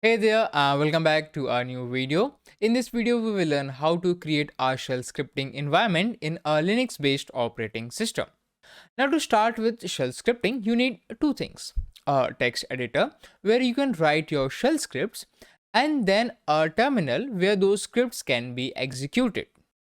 Hey there, welcome back to our new video. In this video, we will learn how to create our shell scripting environment in a Linux based operating system. Now, to start with shell scripting, you need two things: a text editor where you can write your shell scripts, and then a terminal where those scripts can be executed.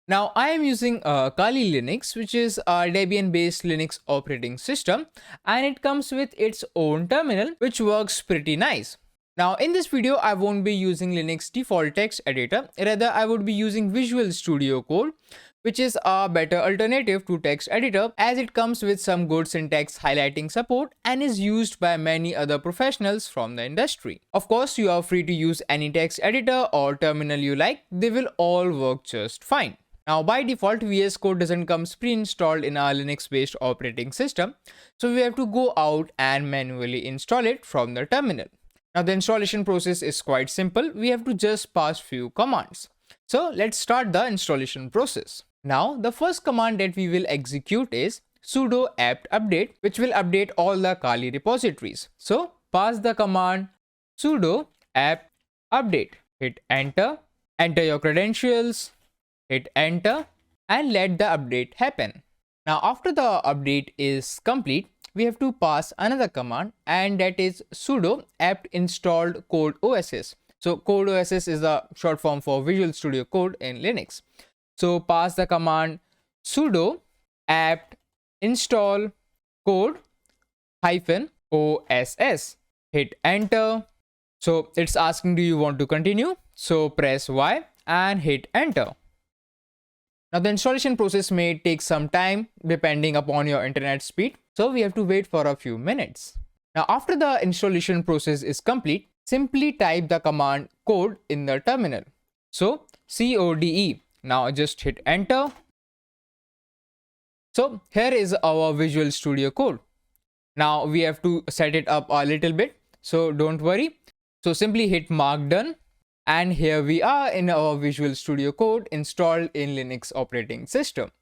Now, I am using Kali Linux, which is a Debian based Linux operating system, and it comes with its own terminal, which works pretty nice. Now, in this video, I won't be using Linux default text editor. Rather, I would be using Visual Studio Code, which is a better alternative to text editor as it comes with some good syntax highlighting support and is used by many other professionals from the industry. Of course, you are free to use any text editor or terminal you like. They will all work just fine. Now, by default, VS Code doesn't come pre-installed in our Linux-based operating system, so we have to go out and manually install it from the terminal. Now, the installation process is quite simple. We have to just pass few commands. So let's start the installation process. Now, the first command that we will execute is sudo apt update, which will update all the Kali repositories. So pass the command sudo apt update. Hit enter, enter your credentials, hit enter, and let the update happen. Now, after the update is complete, we have to pass another command, and that is sudo apt installed code OSS. So code OSS is the short form for Visual Studio Code in Linux. So pass the command sudo apt install code -oss. Hit enter. So it's asking, do you want to continue? So press Y and hit enter. Now, the installation process may take some time depending upon your internet speed, so we have to wait for a few minutes. Now, after the installation process is complete, simply type the command code in the terminal. So CODE. Now just hit enter. So here is our Visual Studio Code. Now we have to set it up a little bit, so don't worry. So simply hit mark done. And here we are in our Visual Studio Code installed in Linux operating system.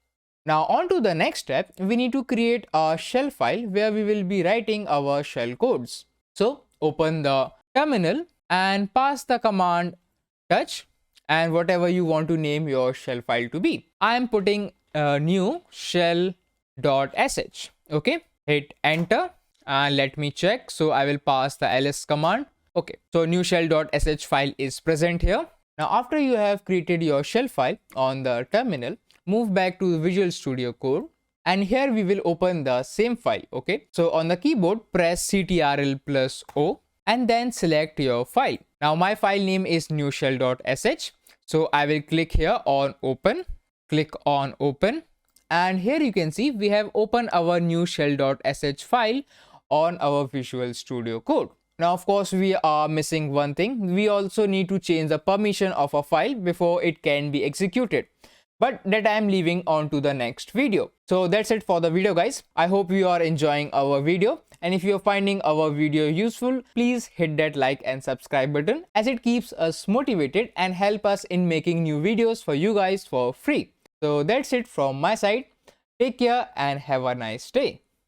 Now on to the next step, we need to create a shell file where we will be writing our shell codes. So open the terminal and pass the command touch and whatever you want to name your shell file to be. I am putting a new shell.sh. Okay, hit enter and let me check. So I will pass the ls command. Okay, so new shell.sh file is present here. Now, after you have created your shell file on the terminal, move back to Visual Studio Code, and here we will open the same file. Okay, so on the keyboard, press Ctrl+O and then select your file. Now, my file name is new shell.sh. So I will click here on open, click on open, and here you can see we have opened our new shell.sh file on our Visual Studio Code. Now, of course, we are missing one thing. We also need to change the permission of a file before it can be executed. But that I am leaving on to the next video. So that's it for the video, guys. I hope you are enjoying our video. And if you're finding our video useful, please hit that like and subscribe button as it keeps us motivated and help us in making new videos for you guys for free. So that's it from my side. Take care and have a nice day.